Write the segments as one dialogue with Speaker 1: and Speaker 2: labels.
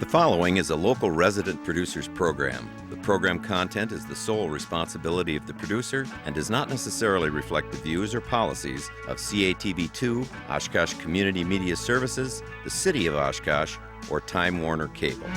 Speaker 1: following is a local resident producer's program. The program content is the sole responsibility of the producer and does not necessarily reflect the views or policies of CATV2, Oshkosh Community Media Services, the City of Oshkosh, or Time Warner Cable.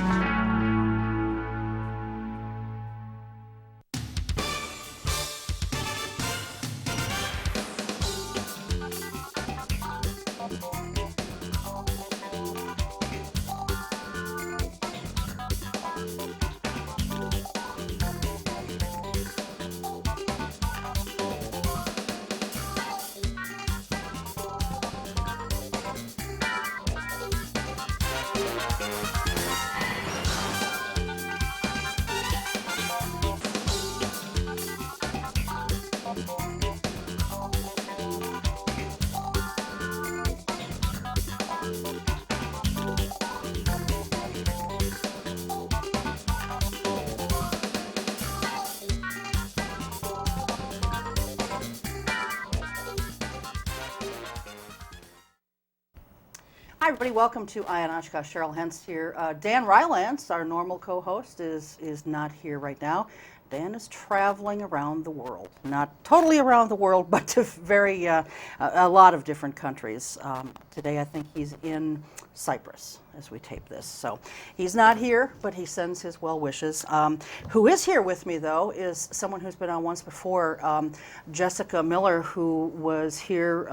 Speaker 2: Hi everybody, welcome to Eye on Oshkosh. Cheryl Hentz here. Dan Rylance, our normal co-host, is not here right now. Dan is traveling around the world. Not totally around the world, but to a lot of different countries. Today I think he's in Cyprus as we tape this. So he's not here, but he sends his well wishes. Who is here with me, though, is someone who's been on once before, Jessica Miller, who was here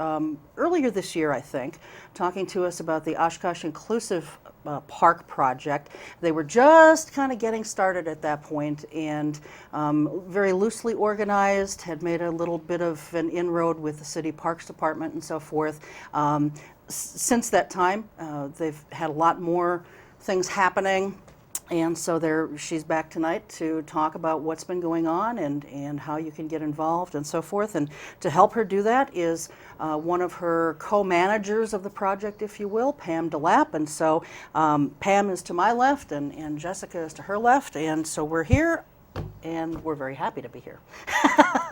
Speaker 2: earlier this year, I think, talking to us about the Oshkosh Inclusive Park project. They were just kind of getting started at that point and very loosely organized, had made a little bit of an inroad with the City Parks Department and so forth. Since that time, they've had a lot more things happening, and so she's back tonight to talk about what's been going on and how you can get involved and so forth. And to help her do that is one of her co-managers of the project, if you will, Pam DeLapp. And so Pam is to my left and Jessica is to her left, and so we're here. And we're very happy to be here.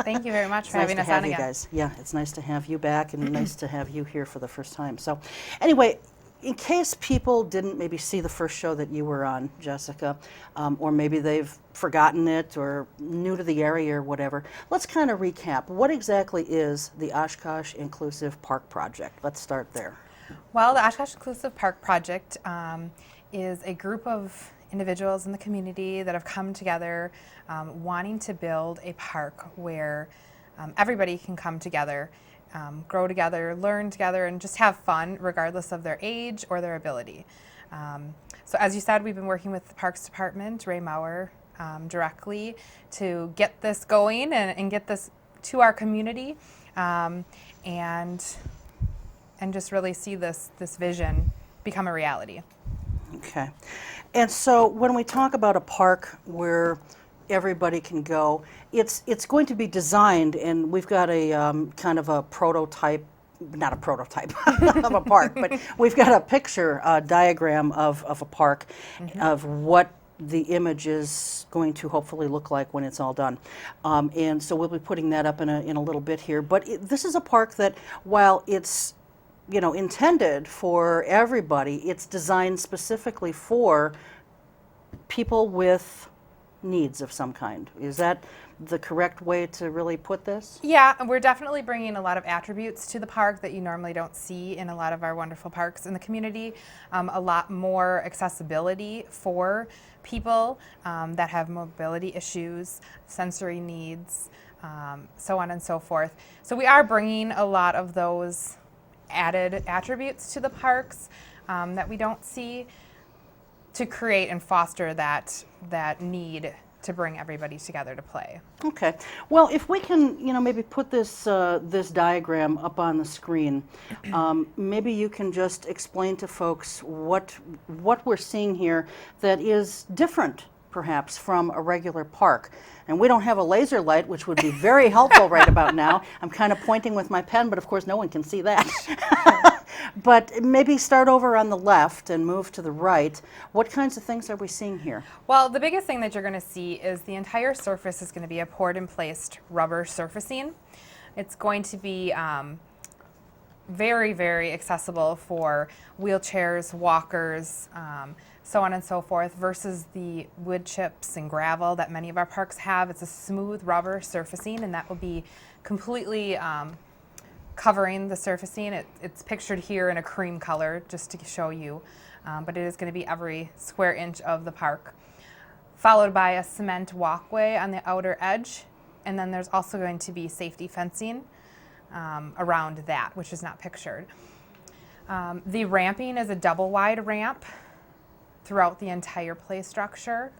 Speaker 3: Thank you very much for having us on again.
Speaker 2: Guys. Yeah, it's nice to have you back and nice to have you here for the first time. So anyway, in case people didn't maybe see the first show that you were on, Jessica, or maybe they've forgotten it or new to the area or whatever, let's kind of recap. What exactly is the Oshkosh Inclusive Park Project? Let's start there.
Speaker 3: Well, the Oshkosh Inclusive Park Project is a group of individuals in the community that have come together wanting to build a park where everybody can come together, grow together, learn together, and just have fun regardless of their age or their ability. So as you said, we've been working with the Parks Department, Ray Maurer, directly to get this going and get this to our community and just really see this vision become a reality.
Speaker 2: Okay. And so when we talk about a park where everybody can go, it's going to be designed, and we've got a kind of a prototype, not a prototype of a park, but we've got a picture diagram of a park, of what the image is going to hopefully look like when it's all done. And so we'll be putting that up in a little bit here. But this is a park that, while it's intended for everybody, it's designed specifically for people with needs of some kind. Is that the correct way to really put this?
Speaker 3: Yeah, and we're definitely bringing a lot of attributes to the park that you normally don't see in a lot of our wonderful parks in the community. A lot more accessibility for people that have mobility issues, sensory needs, so on and so forth. So we are bringing a lot of those added attributes to the parks that we don't see to create and foster that need to bring everybody together to play.
Speaker 2: Okay. Well, if we can, maybe put this this diagram up on the screen, maybe you can just explain to folks what we're seeing here that is different, perhaps, from a regular park. And we don't have a laser light, which would be very helpful right about now. I'm kind of pointing with my pen, but of course no one can see that. But maybe start over on the left and move to the right. What kinds of things are we seeing here?
Speaker 3: Well, the biggest thing that you're going to see is the entire surface is going to be a poured and placed rubber surfacing. It's going to be very, very accessible for wheelchairs, walkers, so on and so forth, versus the wood chips and gravel that many of our parks have. It's a smooth rubber surfacing, and that will be completely covering the surfacing. It's pictured here in a cream color just to show you, but it is going to be every square inch of the park, followed by a cement walkway on the outer edge, and then there's also going to be safety fencing around that, which is not pictured. The ramping is a double wide ramp throughout the entire play structure.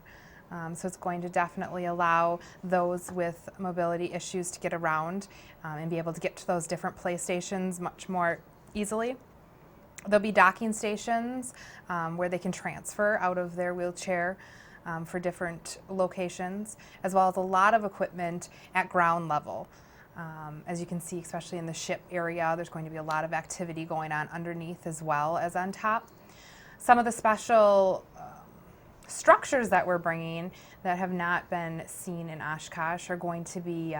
Speaker 3: So it's going to definitely allow those with mobility issues to get around and be able to get to those different play stations much more easily. There'll be docking stations where they can transfer out of their wheelchair for different locations, as well as a lot of equipment at ground level. As you can see, especially in the ship area, there's going to be a lot of activity going on underneath as well as on top. Some of the special structures that we're bringing that have not been seen in Oshkosh are going to be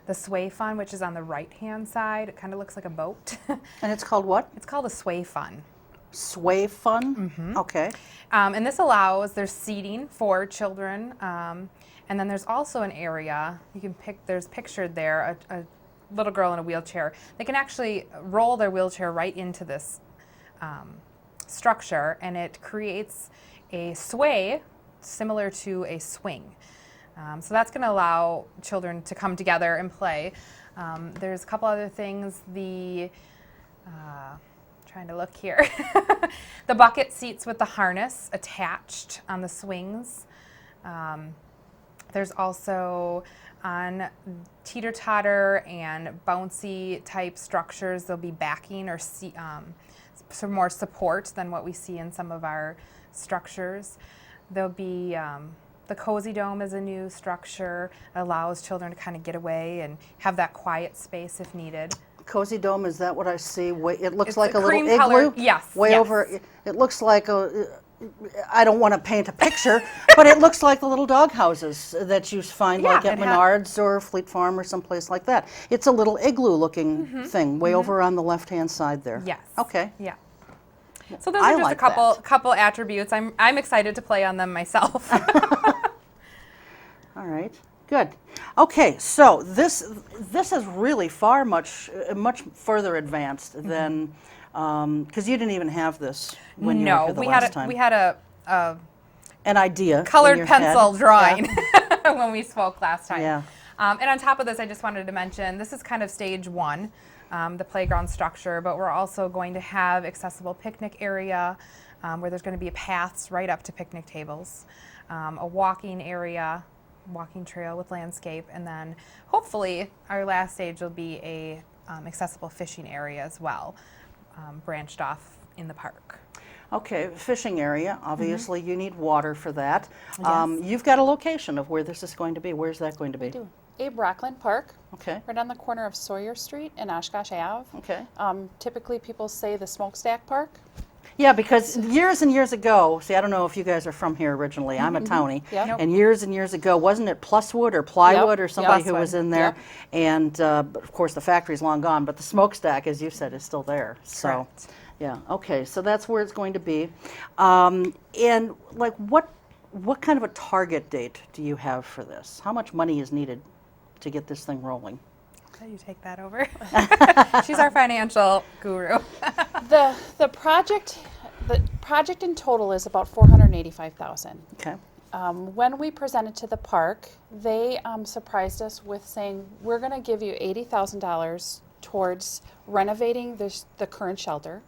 Speaker 3: the sway fun, which is on the right-hand side. It kind of looks like a boat.
Speaker 2: And it's called what?
Speaker 3: It's called a sway fun.
Speaker 2: Sway fun?
Speaker 3: Mm-hmm.
Speaker 2: Okay.
Speaker 3: And this there's seating for children, and then there's also an area, there's pictured there, a little girl in a wheelchair. They can actually roll their wheelchair right into this structure, and it creates a sway similar to a swing. So that's going to allow children to come together and play. There's a couple other things. Trying to look here. The bucket seats with the harness attached on the swings. There's also on teeter-totter and bouncy type structures, there'll be backing or some more support than what we see in some of our structures. There'll be the Cozy Dome is a new structure, allows children to kind of get away and have that quiet space if needed.
Speaker 2: Cozy Dome, is that what I see? It looks
Speaker 3: It's
Speaker 2: like a little
Speaker 3: cream
Speaker 2: igloo?
Speaker 3: colored, yes.
Speaker 2: Way
Speaker 3: yes.
Speaker 2: over, it looks like I don't want to paint a picture, but it looks like the little dog houses that you find like at Menards or Fleet Farm or someplace like that. It's a little igloo-looking thing way over on the left-hand side there.
Speaker 3: Yes.
Speaker 2: Okay.
Speaker 3: Yeah. So those are just
Speaker 2: like
Speaker 3: a couple attributes. I'm excited to play on them myself.
Speaker 2: All right. Good. Okay, so this is really much further advanced than because you didn't even have this when you were here the last time.
Speaker 3: We had
Speaker 2: an idea,
Speaker 3: colored pencil
Speaker 2: head.
Speaker 3: drawing
Speaker 2: Yeah.
Speaker 3: when we spoke last time.
Speaker 2: Yeah.
Speaker 3: And on top of this, I just wanted to mention this is kind of stage one, the playground structure, but we're also going to have accessible picnic area where there's going to be paths right up to picnic tables, a walking area, walking trail with landscape, and then hopefully our last stage will be a accessible fishing area as well, branched off in the park.
Speaker 2: Okay, fishing area, obviously you need water for that.
Speaker 3: Yes.
Speaker 2: You've got a location of where this is going to be. Where's that going to be?
Speaker 4: We do. Abe Rockland Park,
Speaker 2: Okay,
Speaker 4: right on the corner of Sawyer Street and Oshkosh Ave.
Speaker 2: okay.
Speaker 4: Typically people say the Smokestack Park.
Speaker 2: Yeah, because years and years ago, see, I don't know if you guys are from here originally. I'm a townie.
Speaker 4: Yep.
Speaker 3: Nope.
Speaker 2: And years and years ago, wasn't it Pluswood or Plywood or somebody who
Speaker 3: Pluswood.
Speaker 2: was in there?
Speaker 4: Yep.
Speaker 2: And but of course, the factory's long gone, but the smokestack, as you said, is still there. So,
Speaker 3: Correct.
Speaker 2: yeah, okay, so that's where it's going to be. And like, what kind of a target date do you have for this? How much money is needed to get this thing rolling?
Speaker 3: Okay, you take that over. She's our financial guru.
Speaker 4: The project in total is about $485,000.
Speaker 2: Okay.
Speaker 4: When we presented to the park, they surprised us with saying, we're going to give you $80,000 towards renovating the current shelter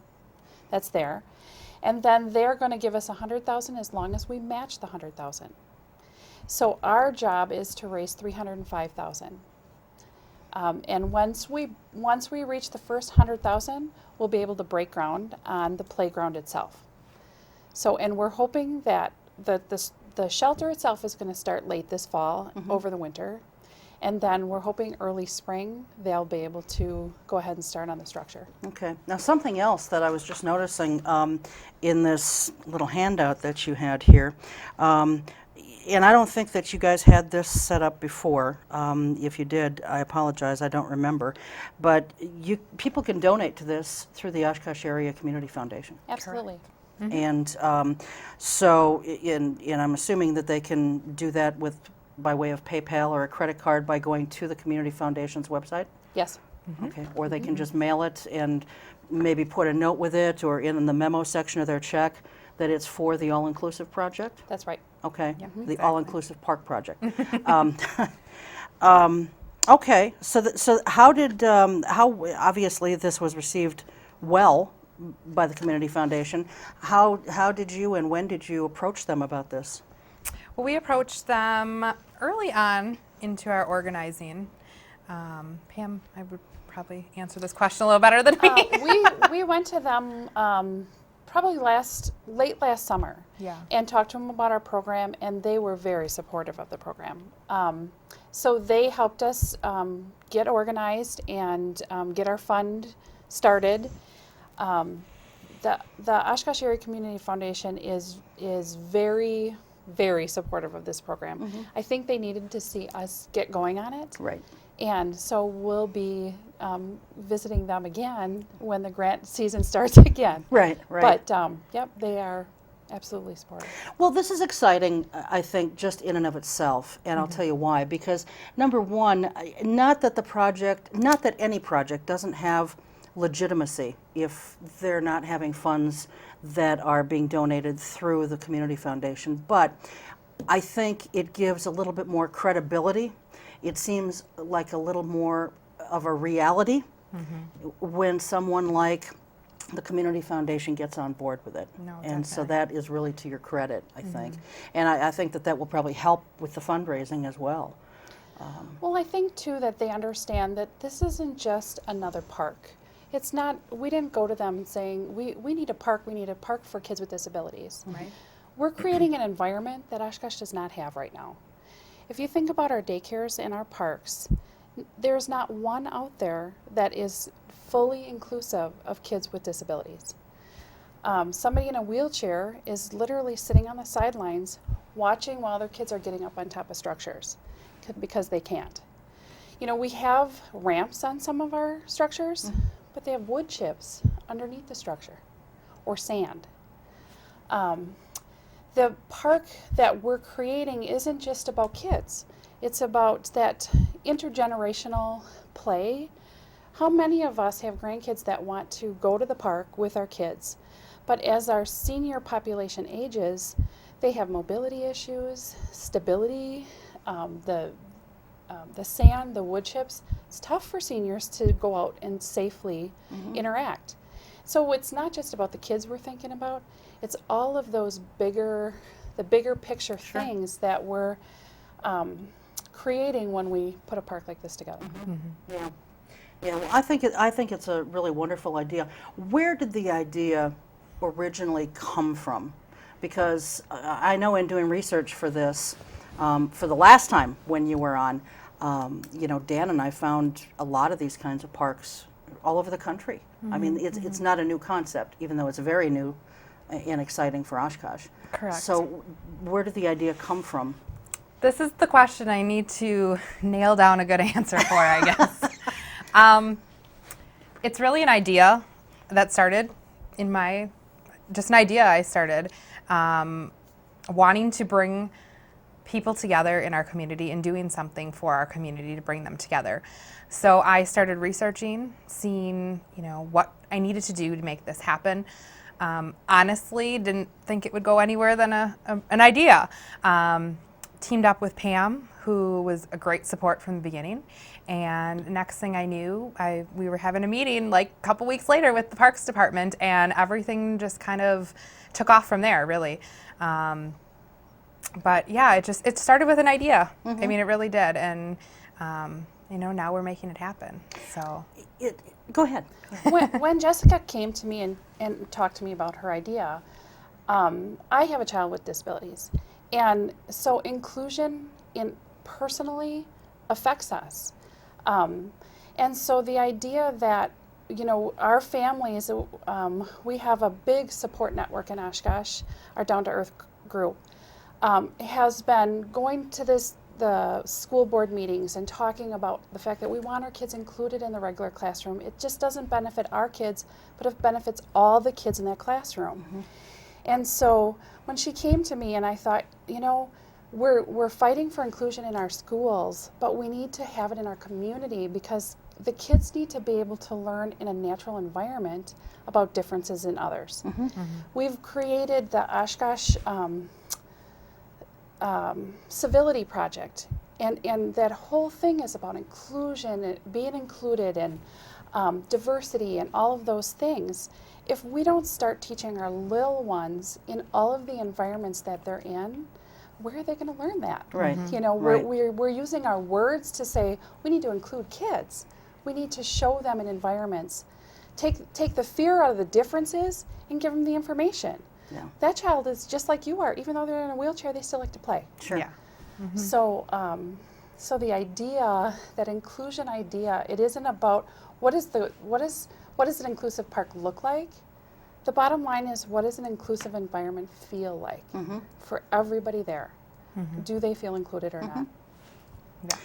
Speaker 4: that's there, and then they're going to give us $100,000 as long as we match the $100,000. So our job is to raise $305,000. And once we reach the first $100,000, we'll be able to break ground on the playground itself. So, and we're hoping that the shelter itself is going to start late this fall, over the winter, and then we're hoping early spring they'll be able to go ahead and start on the structure.
Speaker 2: Okay. Now, something else that I was just noticing in this little handout that you had here, and I don't think that you guys had this set up before. If you did, I apologize, I don't remember. But people can donate to this through the Oshkosh Area Community Foundation.
Speaker 4: Absolutely.
Speaker 2: And and I'm assuming that they can do that by way of PayPal or a credit card by going to the Community Foundation's website?
Speaker 4: Yes.
Speaker 2: Okay, or they can just mail it and maybe put a note with it or in the memo section of their check that it's for the All-Inclusive Project?
Speaker 4: That's right.
Speaker 2: Okay, the
Speaker 3: exactly.
Speaker 2: All-Inclusive Park Project. Okay, so how obviously this was received well by the Community Foundation. How did you and when did you approach them about this?
Speaker 3: Well, we approached them early on into our organizing. Pam, I would probably answer this question a little better than me.
Speaker 4: We went to them probably late last summer,
Speaker 3: Yeah.
Speaker 4: and talked to them about our program, and they were very supportive of the program. So they helped us get organized and get our fund started. The Oshkosh Area Community Foundation is very, very supportive of this program. I think they needed to see us get going on it.
Speaker 2: Right.
Speaker 4: And so we'll be visiting them again when the grant season starts again.
Speaker 2: Right.
Speaker 4: But yep, they are absolutely supportive.
Speaker 2: Well, this is exciting, I think, just in and of itself, and I'll tell you why. Because number one, not that any project doesn't have legitimacy if they're not having funds that are being donated through the Community Foundation, but I think it gives a little bit more credibility. It seems like a little more of a reality when someone like the Community Foundation gets on board with it.
Speaker 3: No,
Speaker 2: and so
Speaker 3: definitely.
Speaker 2: that is really to your credit, I think. And I think that will probably help with the fundraising as well.
Speaker 4: Well, I think too that they understand that this isn't just another park. It's not, we didn't go to them saying, we need a park for kids with disabilities.
Speaker 3: Right.
Speaker 4: We're creating an environment that Oshkosh does not have right now. If you think about our daycares and our parks, there's not one out there that is fully inclusive of kids with disabilities. Somebody in a wheelchair is literally sitting on the sidelines watching while their kids are getting up on top of structures because they can't. You know, we have ramps on some of our structures, but they have wood chips underneath the structure or sand. The park that we're creating isn't just about kids. It's about that intergenerational play. How many of us have grandkids that want to go to the park with our kids? But as our senior population ages, they have mobility issues, stability, the sand, the wood chips. It's tough for seniors to go out and safely interact. So it's not just about the kids we're thinking about. It's all of those the bigger picture things that we're creating when we put a park like this together.
Speaker 2: Yeah. Well, I think it's a really wonderful idea. Where did the idea originally come from? Because I know in doing research for this, for the last time when you were on, Dan and I found a lot of these kinds of parks all over the country. I mean, it's not a new concept, even though it's very new and exciting for Oshkosh.
Speaker 3: Correct.
Speaker 2: So where did the idea come from?
Speaker 3: This is the question I need to nail down a good answer for, I guess. It's really an idea that started just an idea I started, wanting to bring people together in our community and doing something for our community to bring them together. So I started researching, seeing, what I needed to do to make this happen. Honestly, didn't think it would go anywhere than an idea. Teamed up with Pam, who was a great support from the beginning. And next thing I knew, we were having a meeting like a couple weeks later with the Parks Department, and everything just kind of took off from there, really. But yeah, it started with an idea. I mean, it really did. And now we're making it happen. So
Speaker 2: Go ahead.
Speaker 4: When Jessica came to me and talked to me about her idea, I have a child with disabilities. And so inclusion personally affects us. And so the idea that, our families, we have a big support network in Oshkosh, our Down to Earth group, has been going to the school board meetings and talking about the fact that we want our kids included in the regular classroom. It just doesn't benefit our kids, but it benefits all the kids in that classroom. And so when she came to me and I thought, you know, we're fighting for inclusion in our schools, but we need to have it in our community because the kids need to be able to learn in a natural environment about differences in others. We've created the Oshkosh Civility Project, and that whole thing is about inclusion, and being included, and diversity, and all of those things. If we don't start teaching our little ones in all of the environments that they're in, where are they going to learn that?
Speaker 2: Right.
Speaker 4: You know,
Speaker 2: Right.
Speaker 4: we're using our words to say we need to include kids. We need to show them in environments. Take the fear out of the differences and give them the information.
Speaker 2: Yeah.
Speaker 4: That child is just like you are. Even though they're in a wheelchair, they still like to play.
Speaker 2: Sure.
Speaker 3: Yeah.
Speaker 4: So, so the idea, that inclusion idea, it isn't about what does an inclusive park look like. The bottom line is, what does an inclusive environment feel like for everybody there? Do they feel included or not?
Speaker 3: Yeah.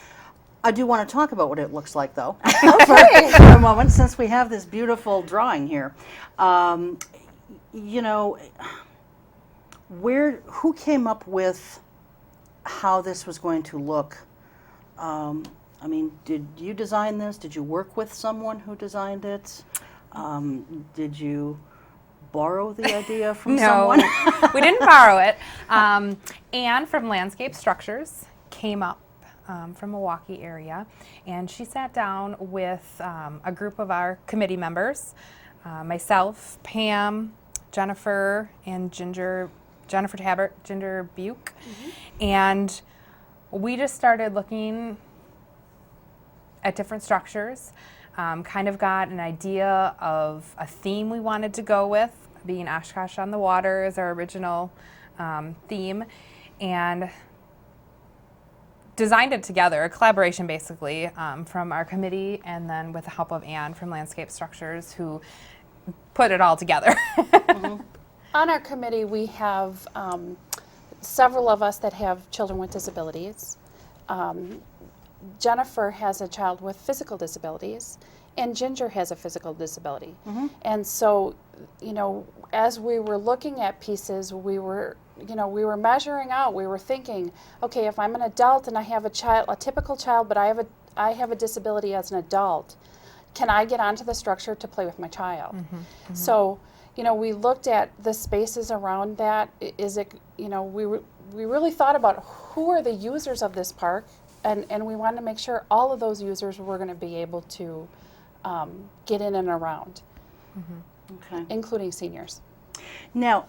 Speaker 2: I do want to talk about what it looks like, though, for a moment, since we have this beautiful drawing here. You know, who came up with how this was going to look? I mean, did you design this? Did you work with someone who designed it? Did you borrow the idea from someone?
Speaker 3: No, we didn't borrow it. Anne from Landscape Structures came up from Milwaukee area, and she sat down with a group of our committee members, myself, Pam, Jennifer, and Jennifer Tabbert, Ginger Buke, and we just started looking at different structures, kind of got an idea of a theme we wanted to go with, being Oshkosh on the Water is our original theme, and designed it together, a collaboration basically from our committee, and then with the help of Anne from Landscape Structures, who put it all together.
Speaker 4: On our committee, we have several of us that have children with disabilities. Jennifer has a child with physical disabilities, and Ginger has a physical disability. And so, you know, as we were looking at pieces, we were measuring out. We were thinking, okay, if I'm an adult and I have a typical child, but I have a disability as an adult, can I get onto the structure to play with my child? So, you know, we looked at the spaces around that. Is it, you know, we really thought about who are the users of this park, and we wanted to make sure all of those users were going to be able to get in and around,
Speaker 2: Okay.
Speaker 4: including seniors.
Speaker 2: Now,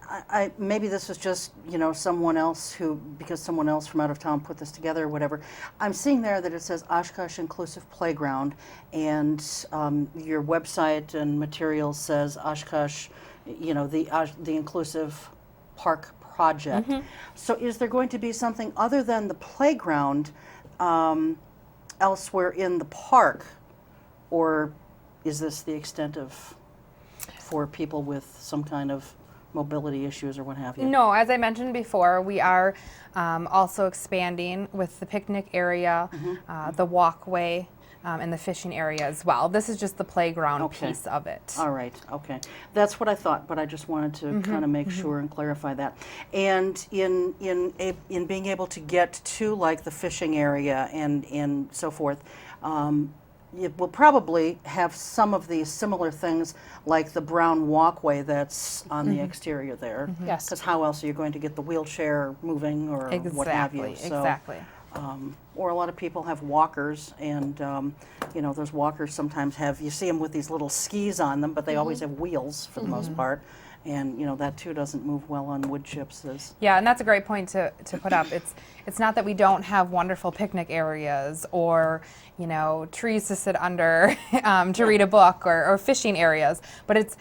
Speaker 2: I maybe this was just, you know, someone else because someone else from out of town put this together or whatever. I'm seeing there that it says Oshkosh Inclusive Playground, and your website and materials says Oshkosh, you know, the Inclusive Park Project. So is there going to be something other than the playground elsewhere in the park, or is this the extent of for people with some kind of mobility issues or what have you?
Speaker 3: No, as I mentioned before, we are also expanding with the picnic area, the walkway, and the fishing area as well. This is just the playground piece of it.
Speaker 2: All right, okay. That's what I thought, but I just wanted to kind of make sure and clarify that. And in being able to get to like the fishing area and so forth, it will probably have some of these similar things like the brown walkway that's on the exterior there.
Speaker 4: Yes.
Speaker 2: Because how else are you going to get the wheelchair moving or what have you?
Speaker 3: Exactly.
Speaker 2: Or a lot of people have walkers, and you know, those walkers sometimes you see them with these little skis on them, but they always have wheels for the most part. And you know, that too doesn't move well on wood chips.
Speaker 3: Yeah, and that's a great point to put up. It's not that we don't have wonderful picnic areas or, you know, trees to sit under to read a book or fishing areas, but it's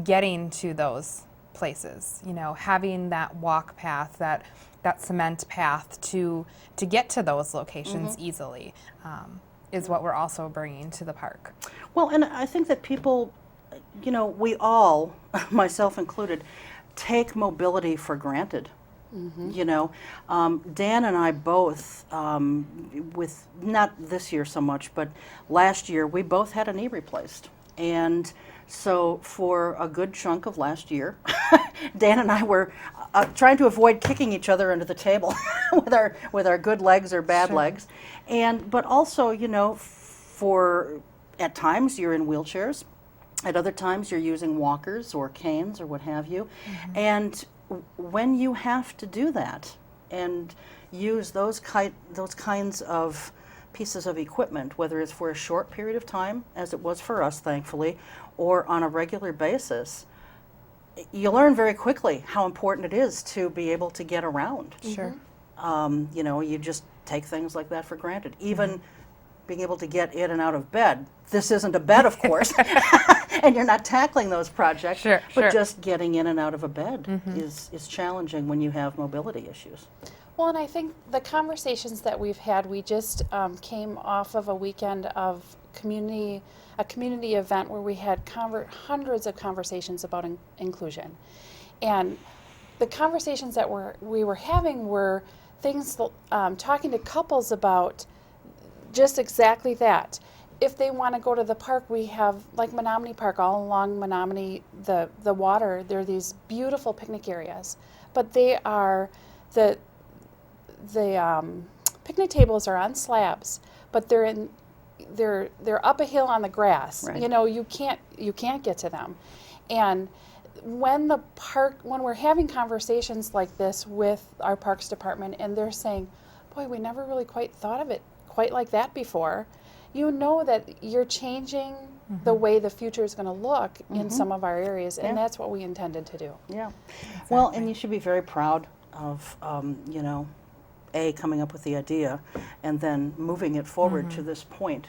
Speaker 3: getting to those places, you know, having that walk path, that cement path to get to those locations easily is what we're also bringing to the park.
Speaker 2: Well, and I think that people, you know, we all, myself included, take mobility for granted. You know, Dan and I both, with not this year so much, but last year, we both had a knee replaced. And so for a good chunk of last year, Dan and I were trying to avoid kicking each other under the table with our good legs or bad legs, but also, you know, for at times you're in wheelchairs, at other times you're using walkers or canes or what have you, and when you have to do that and use those kinds of pieces of equipment, whether it's for a short period of time, as it was for us, thankfully, or on a regular basis, you learn very quickly how important it is to be able to get around.
Speaker 3: Sure.
Speaker 2: You know, you just take things like that for granted. Even being able to get in and out of bed. This isn't a bed, of course, and you're not tackling those projects, but just getting in and out of a bed is challenging when you have mobility issues.
Speaker 4: Well, and I think the conversations that we've had, we just came off of a weekend of a community event where we had hundreds of conversations about inclusion. And the conversations that we were having were things, talking to couples about just exactly that. If they want to go to the park, we have, like Menominee Park, all along Menominee, the water, there are these beautiful picnic areas. But they are, the picnic tables are on slabs, but they're up a hill on the grass.
Speaker 2: Right.
Speaker 4: You know, you can't get to them. And when we're having conversations like this with our Parks Department, and they're saying, boy, we never really quite thought of it quite like that before, you know that you're changing the way the future is going to look in some of our areas, and that's what we intended to do.
Speaker 2: Yeah. Exactly. Well, and you should be very proud of, you know, coming up with the idea and then moving it forward to this point.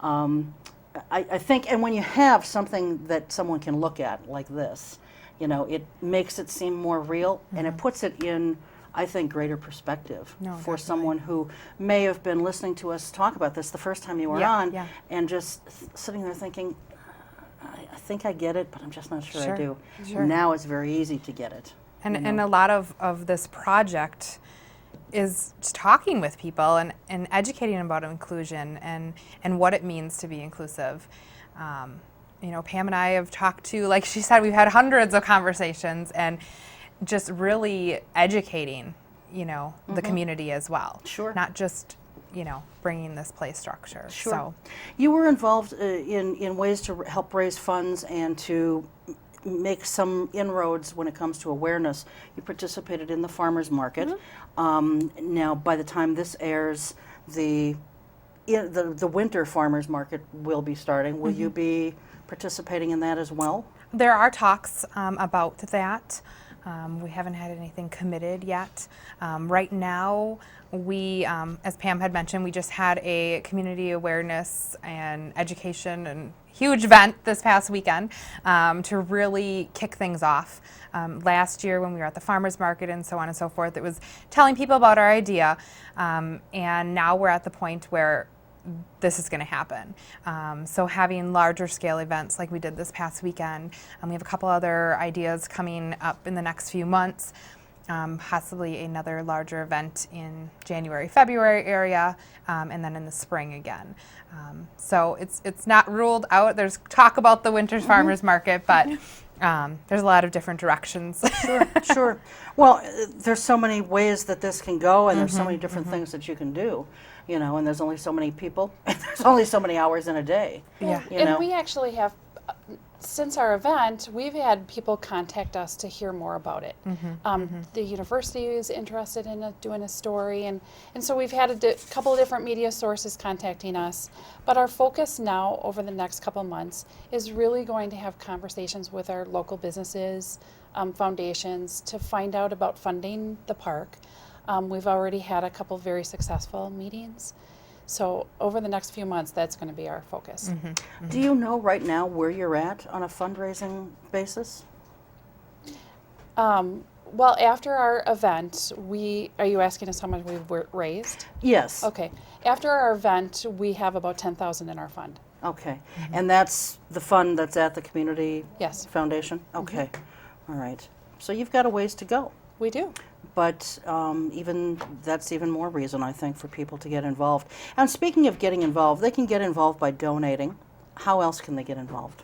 Speaker 2: I think, and when you have something that someone can look at like this, you know, it makes it seem more real, and it puts it in, I think, greater perspective for someone who may have been listening to us talk about this the first time you were on, and just sitting there thinking, I think I get it, but I'm just not sure I do. Now it's very easy to get it.
Speaker 3: And a lot of this project is just talking with people and educating about inclusion and what it means to be inclusive. You know, Pam and I have talked to, like she said, we've had hundreds of conversations and just really educating, you know, the community as well.
Speaker 2: Sure.
Speaker 3: Not just, you know, bringing this play structure.
Speaker 2: Sure.
Speaker 3: So.
Speaker 2: You were involved in ways to help raise funds and to make some inroads when it comes to awareness. You participated in the farmers market. Now, by the time this airs, the winter farmers market will be starting. Will you be participating in that as well?
Speaker 3: There are talks about that. We haven't had anything committed yet. Right now, we, as Pam had mentioned, we just had a community awareness and education and huge event this past weekend to really kick things off. Last year when we were at the farmers market and so on and so forth, it was telling people about our idea, and now we're at the point where this is going to happen. So having larger scale events like we did this past weekend, we have a couple other ideas coming up in the next few months, possibly another larger event in January, February area, and then in the spring again. So it's not ruled out. There's talk about the winter farmers market, but there's a lot of different directions.
Speaker 2: Sure. Well, there's so many ways that this can go, and there's so many different things that you can do. You know, and there's only so many people, and there's only so many hours in a day.
Speaker 3: Yeah.
Speaker 2: You know?
Speaker 4: And we actually have, since our event, we've had people contact us to hear more about it. The university is interested in doing a story, and so we've had a couple of different media sources contacting us. But our focus now over the next couple of months is really going to have conversations with our local businesses, foundations, to find out about funding the park. We've already had a couple very successful meetings. So over the next few months, that's going to be our focus.
Speaker 2: Do you know right now where you're at on a fundraising basis?
Speaker 4: Well, after our event, are you asking us how much we've raised?
Speaker 2: Yes.
Speaker 4: Okay. After our event, we have about $10,000 in our fund.
Speaker 2: Okay. And that's the fund that's at the community foundation? Okay. All right. So you've got a ways to go.
Speaker 4: We do.
Speaker 2: But that's even more reason, I think, for people to get involved. And speaking of getting involved, they can get involved by donating. How else can they get involved?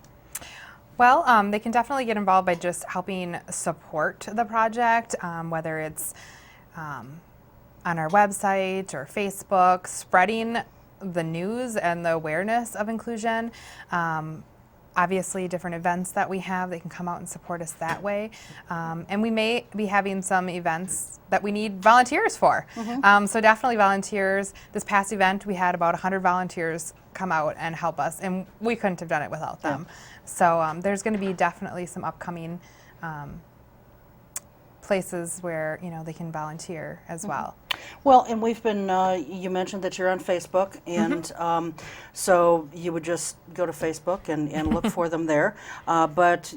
Speaker 3: Well, they can definitely get involved by just helping support the project, whether it's on our website or Facebook, spreading the news and the awareness of inclusion. Obviously, different events that we have, they can come out and support us that way. And we may be having some events that we need volunteers for. So definitely volunteers. This past event, we had about 100 volunteers come out and help us, and we couldn't have done it without them. So there's going to be definitely some upcoming places where they can volunteer as well.
Speaker 2: Well, and we've been, you mentioned that you're on Facebook, and so you would just go to Facebook and look for them there. But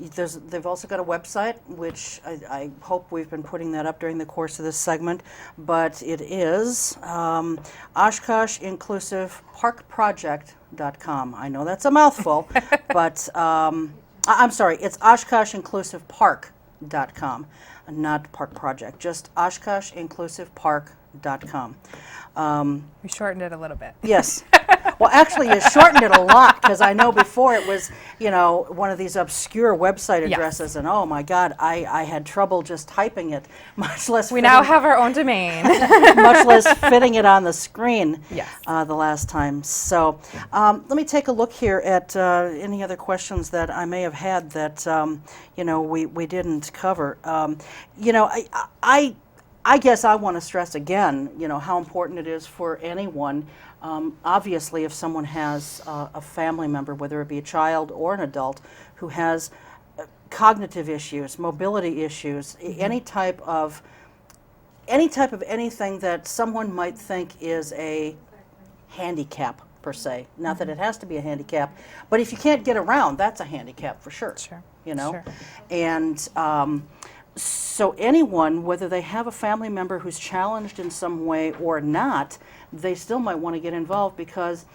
Speaker 2: they've also got a website, which I hope we've been putting that up during the course of this segment. But it is Oshkosh Inclusive Park Project.com. I know that's a mouthful, but I'm sorry, it's Oshkosh Inclusive Park.com. Not Park Project, just OshkoshInclusivePark.com.
Speaker 3: We shortened it a little bit.
Speaker 2: Yes. Well, actually, you shortened it a lot, because I know before it was, one of these obscure website addresses, and oh my God, I had trouble just typing it, much less
Speaker 3: We now have our own domain.
Speaker 2: much less fitting it on the screen
Speaker 3: Yes.
Speaker 2: the last time. So let me take a look here at any other questions that I may have had that we didn't cover. I guess I want to stress again, how important it is for anyone. Obviously, if someone has a family member, whether it be a child or an adult, who has cognitive issues, mobility issues, any type of anything that someone might think is a handicap per se. Not that it has to be a handicap, but if you can't get around, that's a handicap for sure.
Speaker 3: Sure.
Speaker 2: Sure.
Speaker 3: Sure.
Speaker 2: And so anyone, whether they have a family member who's challenged in some way or not, they still might want to get involved, because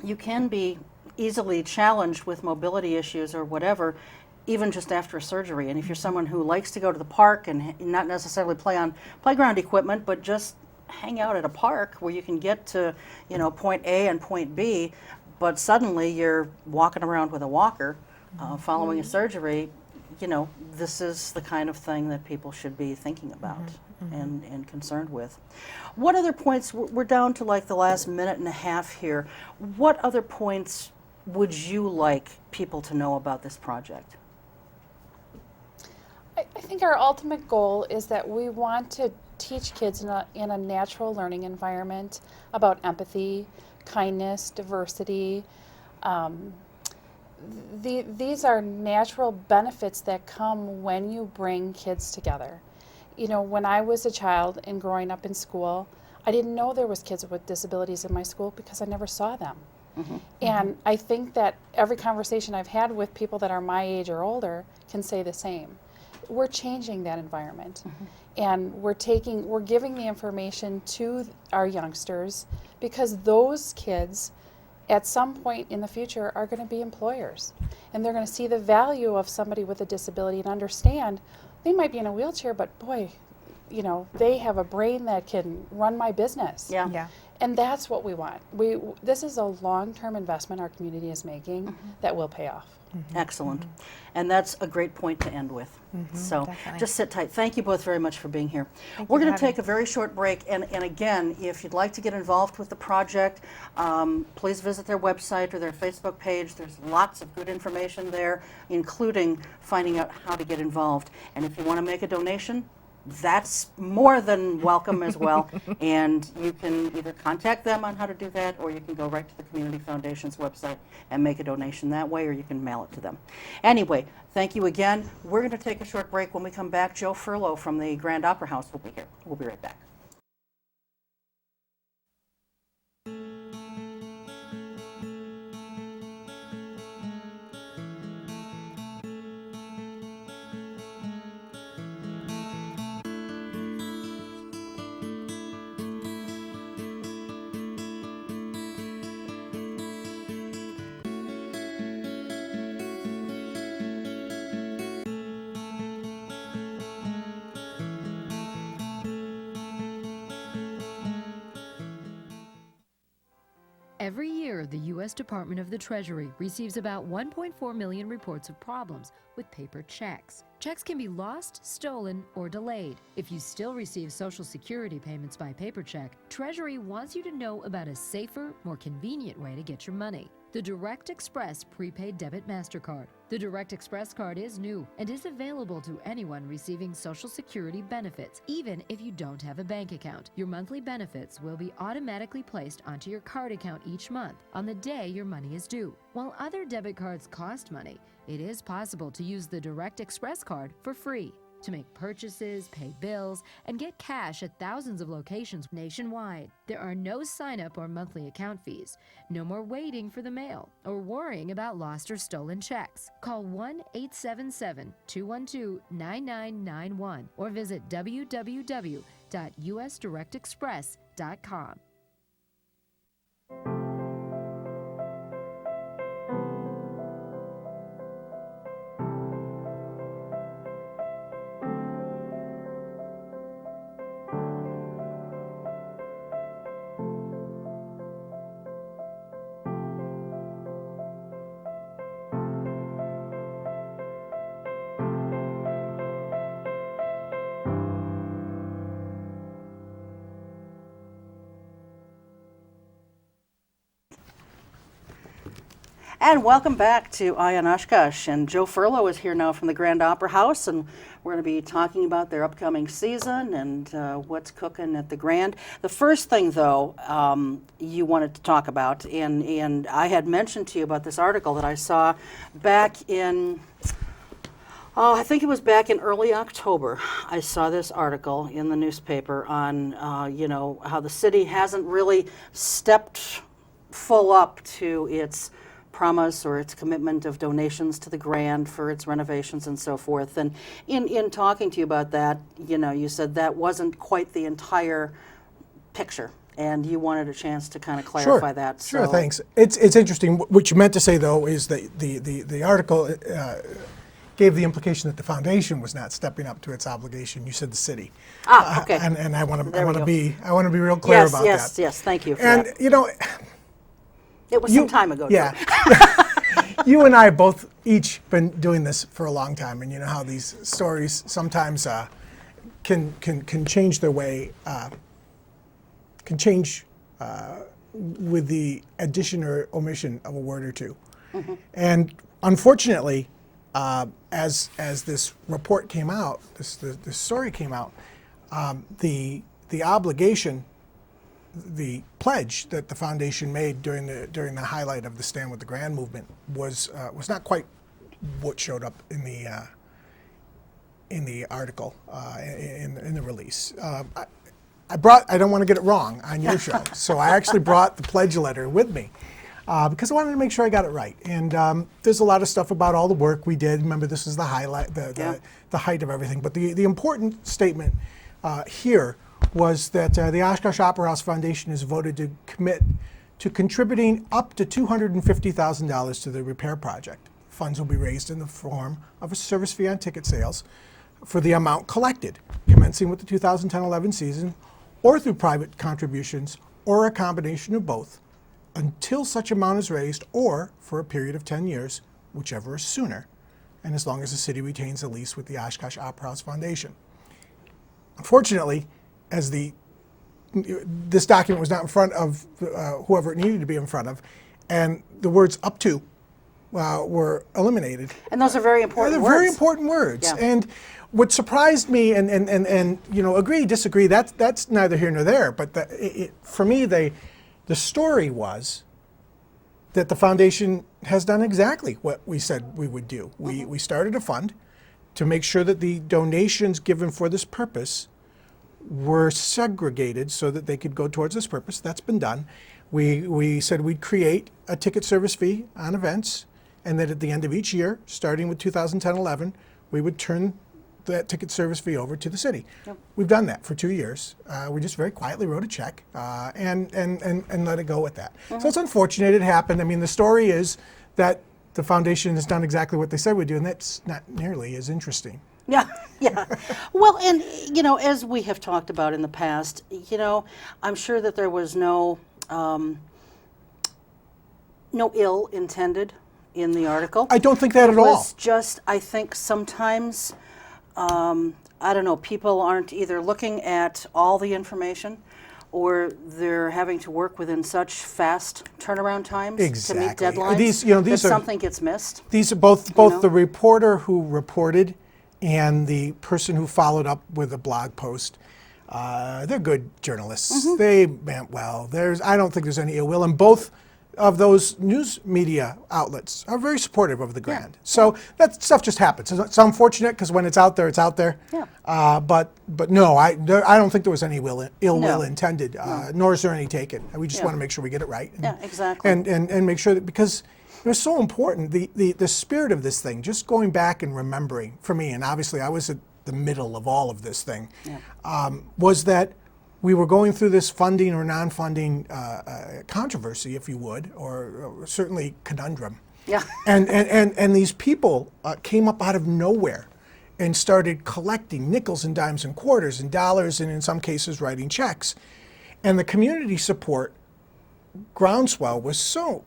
Speaker 2: you can be easily challenged with mobility issues or whatever, even just after a surgery. And if you're someone who likes to go to the park and not necessarily play on playground equipment, but just hang out at a park where you can get to, point A and point B, but suddenly you're walking around with a walker following a surgery, this is the kind of thing that people should be thinking about and concerned with. What other points, we're down to like the last minute and a half here, what other points would you like people to know about this project?
Speaker 4: I think our ultimate goal is that we want to teach kids in a natural learning environment about empathy, kindness, diversity. These are natural benefits that come when you bring kids together. When I was a child and growing up in school, I didn't know there was kids with disabilities in my school because I never saw them. And I think that every conversation I've had with people that are my age or older can say the same. We're changing that environment, and we're giving the information to our youngsters, because those kids at some point in the future are going to be employers, and they're going to see the value of somebody with a disability and understand they might be in a wheelchair, but boy, they have a brain that can run my business.
Speaker 3: Yeah.
Speaker 4: And that's what we want. This is a long-term investment our community is making that will pay off.
Speaker 2: Excellent. And that's a great point to end with. So
Speaker 3: definitely.
Speaker 2: just sit tight. Thank you both very much for being here. We're going to take a very short break. And again, if you'd like to get involved with the project, please visit their website or their Facebook page. There's lots of good information there, including finding out how to get involved. And if you want to make a donation, that's more than welcome as well. And you can either contact them on how to do that, or you can go right to the Community Foundation's website and make a donation that way, or you can mail it to them. Anyway, thank you again. We're going to take a short break. When we come back, Joe Ferlo from the Grand Opera House will be here. We'll be right back.
Speaker 5: year, the U.S. Department of the Treasury receives about 1.4 million reports of problems with paper checks. Checks can be lost, stolen, or delayed. If you still receive Social Security payments by paper check, Treasury wants you to know about a safer, more convenient way to get your money: the Direct Express Prepaid Debit MasterCard. The Direct Express card is new and is available to anyone receiving Social Security benefits, even if you don't have a bank account. Your monthly benefits will be automatically placed onto your card account each month on the day your money is due. While other debit cards cost money, it is possible to use the Direct Express card for free to make purchases, pay bills, and get cash at thousands of locations nationwide. There are no sign-up or monthly account fees. No more waiting for the mail or worrying about lost or stolen checks. Call 1-877-212-9991 or visit www.usdirectexpress.com.
Speaker 2: And welcome back to Eye on Oshkosh. And Joe Ferlo is here now from the Grand Opera House, and we're going to be talking about their upcoming season and what's cooking at the Grand. The first thing, though, you wanted to talk about, and I had mentioned to you about this article that I saw back in, I think it was back in early October. I saw this article in the newspaper on, how the city hasn't really stepped full up to its promise or its commitment of donations to the Grand for its renovations and so forth. And in talking to you about that, you said that wasn't quite the entire picture, and you wanted a chance to kind of clarify that.
Speaker 6: Sure, thanks. It's interesting. What you meant to say, though, is that the article gave the implication that the foundation was not stepping up to its obligation. You said the city.
Speaker 2: Okay.
Speaker 6: And I want to be real clear about that.
Speaker 2: Yes. Thank you for
Speaker 6: and
Speaker 2: that. It was some time ago.
Speaker 6: Yeah. You and I both each been doing this for a long time, and you know how these stories sometimes can change their way, can change with the addition or omission of a word or two. Mm-hmm. And unfortunately, as this report came out, this story came out, the obligation, the pledge that the foundation made during the highlight of the Stand with the Grand movement was not quite what showed up in the article, in the release. I don't want to get it wrong on your show, so I actually brought the pledge letter with me because I wanted to make sure I got it right. And there's a lot of stuff about all the work we did. Remember, this is the highlight, the height of everything. But the important statement here was that the Oshkosh Opera House Foundation has voted to commit to contributing up to $250,000 to the repair project. Funds will be raised in the form of a service fee on ticket sales for the amount collected, commencing with the 2010-11 season, or through private contributions, or a combination of both, until such amount is raised, or for a period of 10 years, whichever is sooner, and as long as the city retains a lease with the Oshkosh Opera House Foundation. Unfortunately, as this document was not in front of whoever it needed to be in front of, and the words "up to" were eliminated.
Speaker 2: And those are very important words.
Speaker 6: They're very important words.
Speaker 2: Yeah.
Speaker 6: And what surprised me, and agree, disagree, that's neither here nor there. But for me, the story was that the foundation has done exactly what we said we would do. Mm-hmm. We started a fund to make sure that the donations given for this purpose were segregated so that they could go towards this purpose. That's been done. We said we'd create a ticket service fee on events, and that at the end of each year, starting with 2010-11, we would turn that ticket service fee over to the city. Yep. We've done that for 2 years. We just very quietly wrote a check and let it go with that. Mm-hmm. So it's unfortunate it happened. I mean, the story is that the foundation has done exactly what they said we'd do, and that's not nearly as interesting.
Speaker 2: Yeah. Well, and, as we have talked about in the past, I'm sure that there was no no ill intended in the article.
Speaker 6: I don't think that at all.
Speaker 2: It was just, I think sometimes, I don't know, people aren't either looking at all the information or they're having to work within such fast turnaround times to meet
Speaker 6: Exactly.
Speaker 2: deadlines
Speaker 6: These
Speaker 2: that
Speaker 6: are
Speaker 2: something gets missed.
Speaker 6: These are both
Speaker 2: know?
Speaker 6: the reporter who reported and the person who followed up with a blog post. They're good journalists.
Speaker 2: Mm-hmm.
Speaker 6: They meant well. I don't think there's any ill will, and both of those news media outlets are very supportive of the grant. So that stuff just happens. It's unfortunate because when it's out there, it's out there.
Speaker 2: Yeah.
Speaker 6: But no, I don't think there was any ill will
Speaker 2: No.
Speaker 6: intended, nor is there any taken. We just
Speaker 2: Yeah.
Speaker 6: want to make sure we get it right.
Speaker 2: Yeah, exactly.
Speaker 6: And make sure that, because it was so important, the spirit of this thing, just going back and remembering for me, and obviously I was at the middle of all of this thing, was that we were going through this funding or non-funding controversy, if you would, or certainly conundrum.
Speaker 2: Yeah.
Speaker 6: And these people came up out of nowhere and started collecting nickels and dimes and quarters and dollars, and in some cases writing checks. And the community support groundswell was so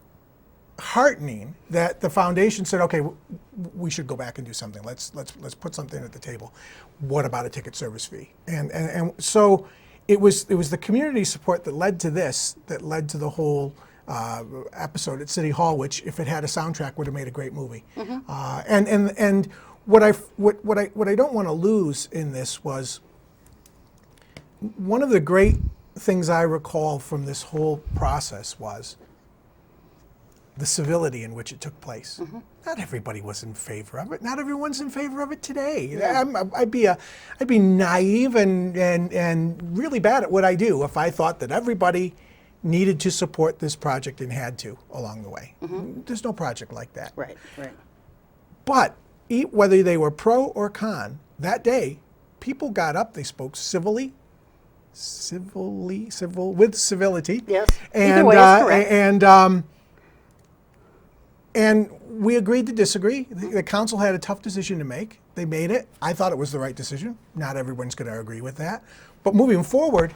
Speaker 6: heartening that the foundation said, okay, we should go back and do something. Let's put something at the table. What about a ticket service fee? And so it was the community support that led to this, that led to the whole episode at City Hall, which, if it had a soundtrack, would have made a great movie. And what I don't want to lose in this was one of the great things I recall from this whole process was the civility in which it took place. Not everybody was in favor of it. Not everyone's in favor of it today.
Speaker 2: Yeah.
Speaker 6: I'd be naive and really bad at what I do if I thought that everybody needed to support this project and had to along the way. There's no project like that.
Speaker 2: Right.
Speaker 6: But whether they were pro or con, that day, people got up. They spoke civil with civility.
Speaker 2: Yes.
Speaker 6: And
Speaker 2: Either way is correct.
Speaker 6: And we agreed to disagree. The council had a tough decision to make. They made it. I thought it was the right decision. Not everyone's going to agree with that. But moving forward,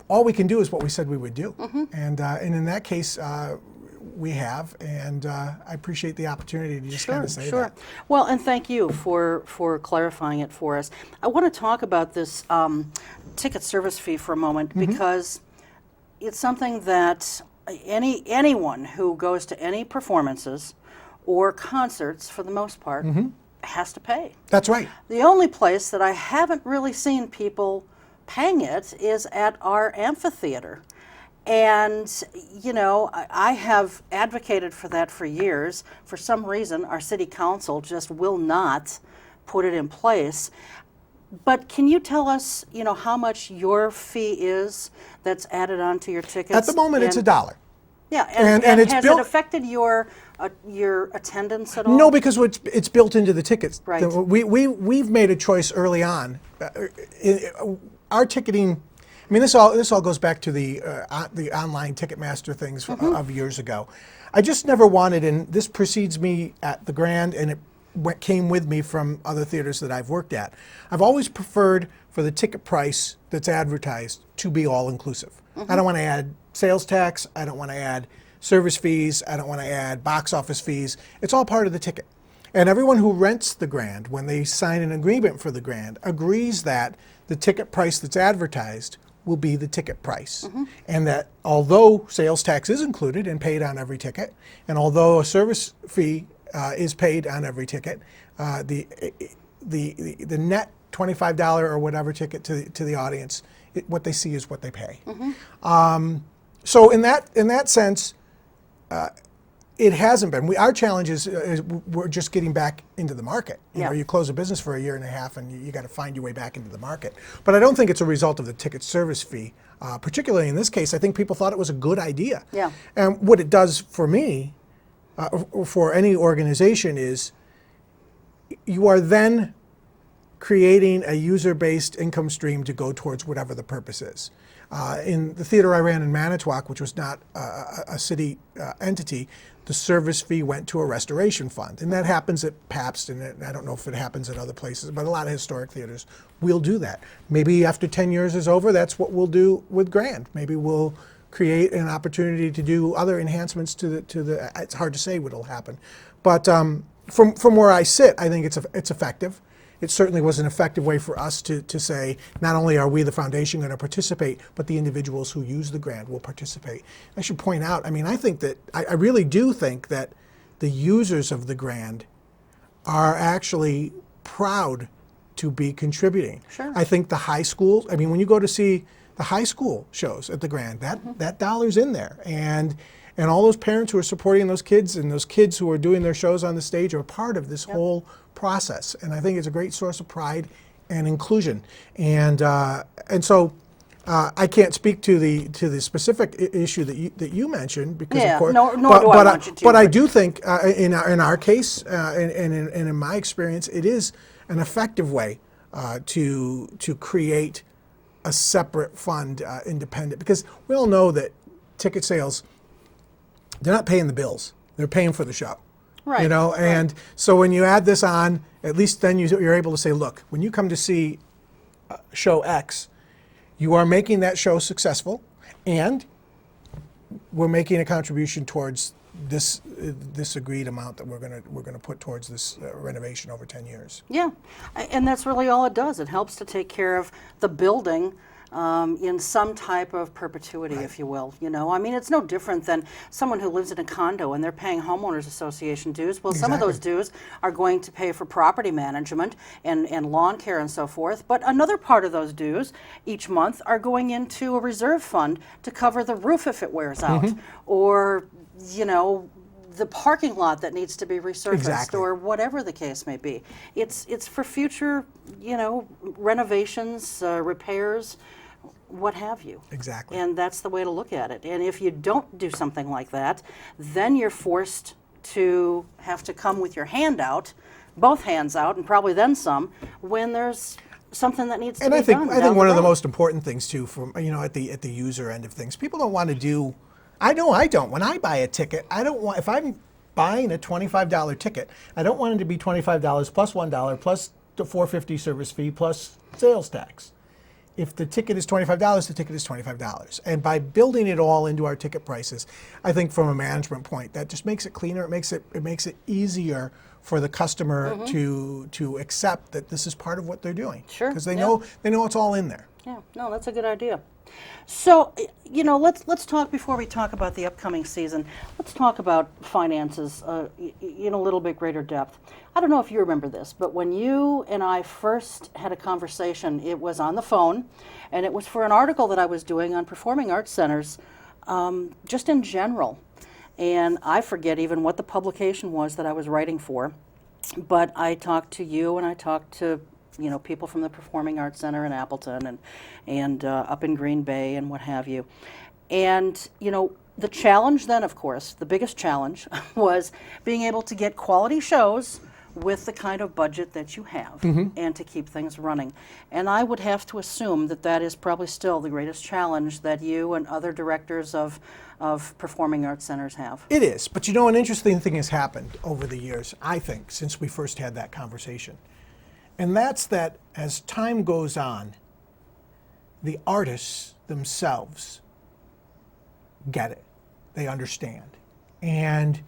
Speaker 6: all we can do is what we said we would do. And in that case, we have. And I appreciate the opportunity to just kind of say that.
Speaker 2: Well, and thank you for clarifying it for us. I want to talk about this ticket service fee for a moment, because it's something that anyone who goes to any performances or concerts, for the most part, has to pay.
Speaker 6: That's right.
Speaker 2: The only place that I haven't really seen people paying it is at our amphitheater. And, you know, I have advocated for that for years. For some reason, our city council just will not put it in place. But can you tell us, you know, how much your fee is that's added onto your tickets?
Speaker 6: At the moment, it's $1.
Speaker 2: Yeah,
Speaker 6: and it's
Speaker 2: has
Speaker 6: built.
Speaker 2: It affected your attendance at all?
Speaker 6: No, because it's built into the tickets.
Speaker 2: Right.
Speaker 6: We've made a choice early on. Our ticketing. I mean, this all goes back to the online Ticketmaster things of years ago. I just never wanted, and this precedes me at the Grand, and it came with me from other theaters that I've worked at. I've always preferred for the ticket price that's advertised to be all-inclusive. I don't want to add sales tax. I don't want to add service fees. I don't want to add box office fees. It's all part of the ticket. And everyone who rents the Grand, when they sign an agreement for the Grand, agrees that the ticket price that's advertised will be the ticket price. And that although sales tax is included and paid on every ticket, and although a service fee is paid on every ticket, the net $25 or whatever ticket to the audience, what they see is what they pay. So in that sense, it hasn't been. Our challenge is we're just getting back into the market. You know, you close a business for a year and a half, and you got to find your way back into the market. But I don't think it's a result of the ticket service fee. Particularly in this case, I think people thought it was a good idea.
Speaker 2: Yeah.
Speaker 6: And what it does for me, for any organization, is you are then creating a user-based income stream to go towards whatever the purpose is. In the theater I ran in Manitowoc, which was not a city entity, the service fee went to a restoration fund. And that happens at Pabst, and I don't know if it happens at other places, but a lot of historic theaters will do that. Maybe after 10 years is over, that's what we'll do with Grand. Maybe we'll create an opportunity to do other enhancements to the. It's hard to say what'll happen, but from where I sit, I think it's effective. It certainly was an effective way for us to say, not only are we, the foundation, going to participate, but the individuals who use the grant will participate. I should point out, I mean, I think that, I really do think that the users of the grant are actually proud to be contributing.
Speaker 2: Sure.
Speaker 6: I think the high schools, I mean, when you go to see the high school shows at the Grand, that dollar's in there. And all those parents who are supporting those kids and those kids who are doing their shows on the stage are part of this whole process. And I think it's a great source of pride and inclusion. And so I can't speak to the specific issue that you mentioned, because of course,
Speaker 2: nor do I want you to.
Speaker 6: But I do think in our case and in my experience, it is an effective way to create a separate fund, independent, because we all know that ticket sales, they're not paying the bills, they're paying for the show.
Speaker 2: Right.
Speaker 6: You know, and so when you add this on, at least then you're able to say, look, when you come to see show X, you are making that show successful, and we're making a contribution towards this agreed amount that we're gonna put towards this renovation over 10 years.
Speaker 2: Yeah, and that's really all it does. It helps to take care of the building in some type of perpetuity, if you will. You know, I mean, it's no different than someone who lives in a condo and they're paying homeowners association dues. Well, some of those dues are going to pay for property management and lawn care and so forth. But another part of those dues each month are going into a reserve fund to cover the roof if it wears out, or, you know, the parking lot that needs to be resurfaced, or whatever the case may be. It's for future, you know, renovations, repairs, what have you.
Speaker 6: Exactly.
Speaker 2: And that's the way to look at it. And if you don't do something like that, then you're forced to have to come with your hand out, both hands out, and probably then some, when there's something that needs to be done.
Speaker 6: I think one of the most important things too, from, you know, at the user end of things, people don't want to do. I know I don't. When I buy a ticket, I don't want, if I'm buying a $25 ticket, I don't want it to be $25 plus $1 plus the $4.50 service fee plus sales tax. If the ticket is $25, the ticket is $25. And by building it all into our ticket prices, I think from a management point, that just makes it cleaner. It makes it easier for the customer to accept that this is part of what they're doing.
Speaker 2: Sure.
Speaker 6: Because they know it's all in there.
Speaker 2: Yeah, no, that's a good idea. So, you know, let's talk, before we talk about the upcoming season, let's talk about finances in a little bit greater depth. I don't know if you remember this, but when you and I first had a conversation, it was on the phone, and it was for an article that I was doing on performing arts centers, just in general. And I forget even what the publication was that I was writing for, but I talked to you and I talked to, you know, people from the Performing Arts Center in Appleton and up in Green Bay and what have you. And, you know, the challenge then, of course, the biggest challenge was being able to get quality shows with the kind of budget that you have and to keep things running. And I would have to assume that that is probably still the greatest challenge that you and other directors of performing arts centers have.
Speaker 6: It is, but you know, an interesting thing has happened over the years, I think, since we first had that conversation. And that's that as time goes on, the artists themselves get it. They understand. And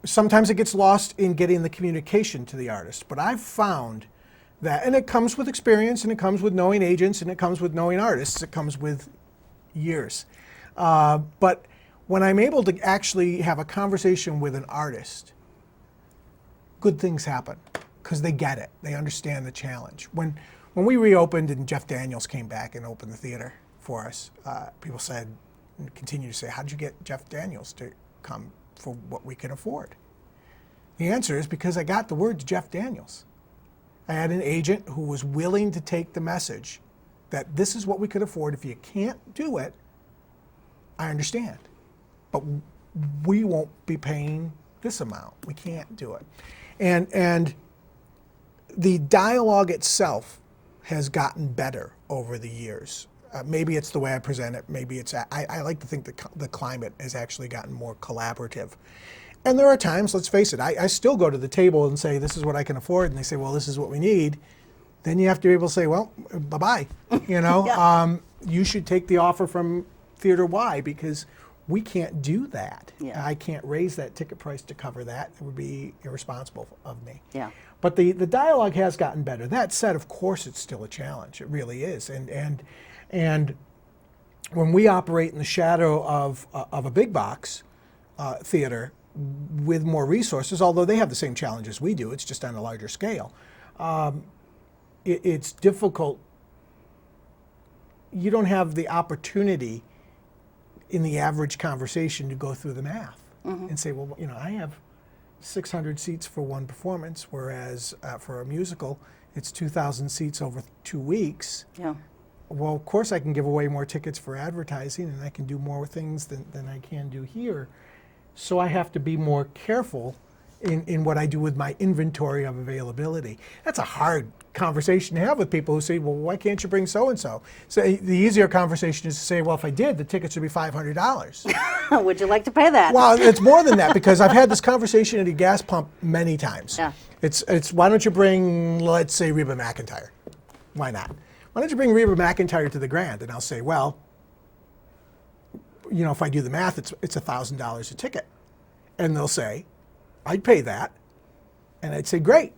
Speaker 6: sometimes it gets lost in getting the communication to the artist. But I've found that, and it comes with experience, and it comes with knowing agents, and it comes with knowing artists, it comes with years. But when I'm able to actually have a conversation with an artist, good things happen. Because they get it, they understand the challenge. When we reopened and Jeff Daniels came back and opened the theater for us, people said, and continue to say, how'd you get Jeff Daniels to come for what we can afford? The answer is because I got the word to Jeff Daniels. I had an agent who was willing to take the message that this is what we could afford. If you can't do it, I understand. But we won't be paying this amount. We can't do it. And the dialogue itself has gotten better over the years. Maybe it's the way I present it. Maybe it's, I like to think that the climate has actually gotten more collaborative. And there are times, let's face it, I still go to the table and say, this is what I can afford. And they say, well, this is what we need. Then you have to be able to say, well, bye-bye. You know, you should take the offer from theater. Why? Because we can't do that.
Speaker 2: Yeah.
Speaker 6: I can't raise that ticket price to cover that. It would be irresponsible of me.
Speaker 2: Yeah.
Speaker 6: But the dialogue has gotten better. That said, of course, it's still a challenge. It really is. And when we operate in the shadow of a big box theater with more resources, although they have the same challenges we do, it's just on a larger scale, it's difficult. You don't have the opportunity in the average conversation to go through the math and say, well, you know, I have 600 seats for one performance, whereas for a musical, it's 2,000 seats over 2 weeks.
Speaker 2: Yeah.
Speaker 6: Well, of course I can give away more tickets for advertising, and I can do more things than I can do here. So I have to be more careful in what I do with my inventory of availability. That's a hard conversation to have with people who say, well, why can't you bring so-and-so? So the easier conversation is to say, well, if I did, the tickets would be $500.
Speaker 2: Would you like to pay that?
Speaker 6: Well, it's more than that, because I've had this conversation at a gas pump many times.
Speaker 2: Yeah.
Speaker 6: It's why don't you bring, let's say, Reba McEntire? Why not? Why don't you bring Reba McEntire to the Grand? And I'll say, well, you know, if I do the math, it's $1,000 a ticket. And they'll say, I'd pay that. And I'd say, great.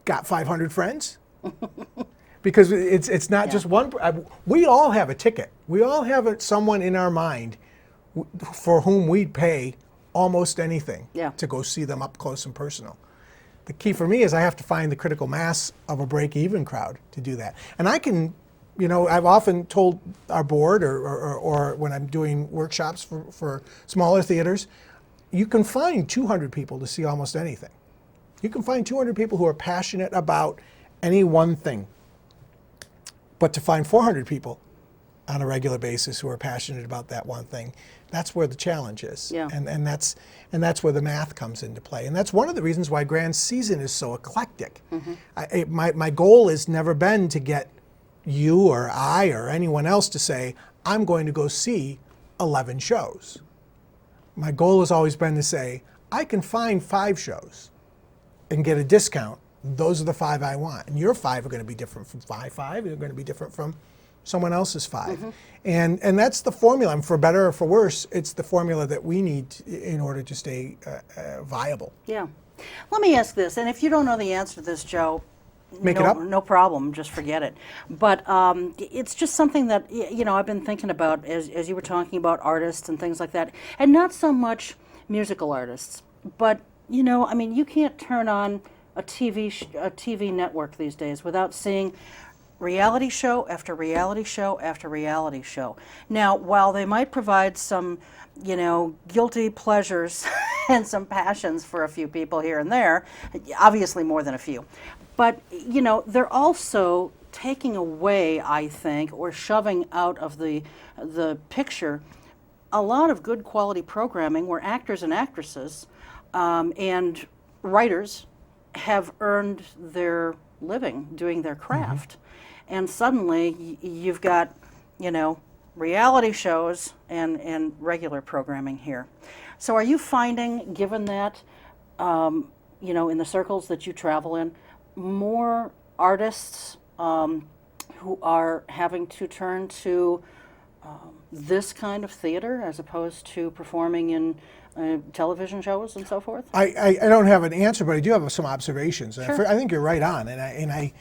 Speaker 6: Got 500 friends? Because it's not just one. We all have a ticket. We all have someone in our mind for whom we'd pay almost anything to go see them up close and personal. The key for me is I have to find the critical mass of a break-even crowd to do that. And I can, you know, I've often told our board or when I'm doing workshops for smaller theaters, you can find 200 people to see almost anything. You can find 200 people who are passionate about any one thing. But to find 400 people on a regular basis who are passionate about that one thing, that's where the challenge is.
Speaker 2: Yeah.
Speaker 6: And that's where the math comes into play. And that's one of the reasons why Grand Season is so eclectic. My goal has never been to get you or I or anyone else to say, I'm going to go see 11 shows. My goal has always been to say, I can find 5 shows and get a discount. Those are the 5 I want. And your 5 are going to be different from my 5. They're going to be different from someone else's 5. And that's the formula. And for better or for worse, it's the formula that we need in order to stay viable.
Speaker 2: Yeah. Let me ask this, and if you don't know the answer to this, Joe,
Speaker 6: Make it up?
Speaker 2: No problem, just forget it. But it's just something that, you know, I've been thinking about as you were talking about artists and things like that, and not so much musical artists, but, you know, I mean, you can't turn on a TV network these days without seeing reality show after reality show after reality show. Now, while they might provide some, you know, guilty pleasures and some passions for a few people here and there, obviously more than a few, but, you know, they're also taking away, I think, or shoving out of the picture a lot of good quality programming where actors and actresses and writers have earned their living doing their craft. And suddenly you've got, you know, reality shows and regular programming here. So are you finding, given that, you know, in the circles that you travel in, more artists who are having to turn to this kind of theater as opposed to performing in television shows and so forth?
Speaker 6: I don't have an answer, but I do have some observations.
Speaker 2: Sure.
Speaker 6: I think you're right on, and I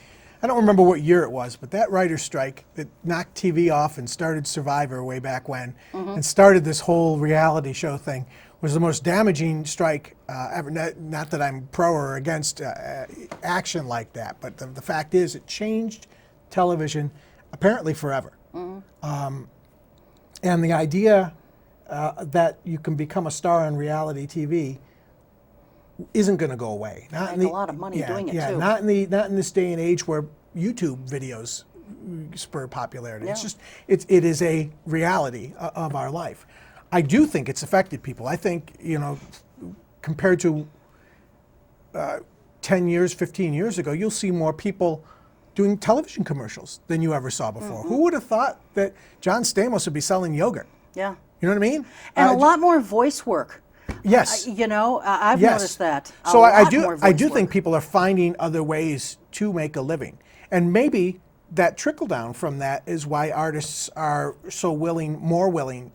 Speaker 6: don't remember what year it was, but that writer's strike that knocked TV off and started Survivor way back when, and started this whole reality show thing, was the most damaging strike ever. Not that I'm pro or against action like that, but the fact is it changed television apparently forever. And the idea that you can become a star on reality TV isn't going to go away.
Speaker 2: Make a lot of money doing it too.
Speaker 6: Not in this day and age where YouTube videos spur popularity. It's just it is a reality of our life. I do think it's affected people. I think, you know, compared to 10 years, 15 years ago, you'll see more people doing television commercials than you ever saw before. Who would have thought that John Stamos would be selling yogurt?
Speaker 2: Yeah.
Speaker 6: You know what I mean?
Speaker 2: And a lot more voice work.
Speaker 6: Yes.
Speaker 2: You know, I've
Speaker 6: Yes.
Speaker 2: noticed that.
Speaker 6: So I
Speaker 2: lot
Speaker 6: do
Speaker 2: more
Speaker 6: I
Speaker 2: voice
Speaker 6: do
Speaker 2: work.
Speaker 6: think people are finding other ways to make a living. And maybe that trickle down from that is why artists are so more willing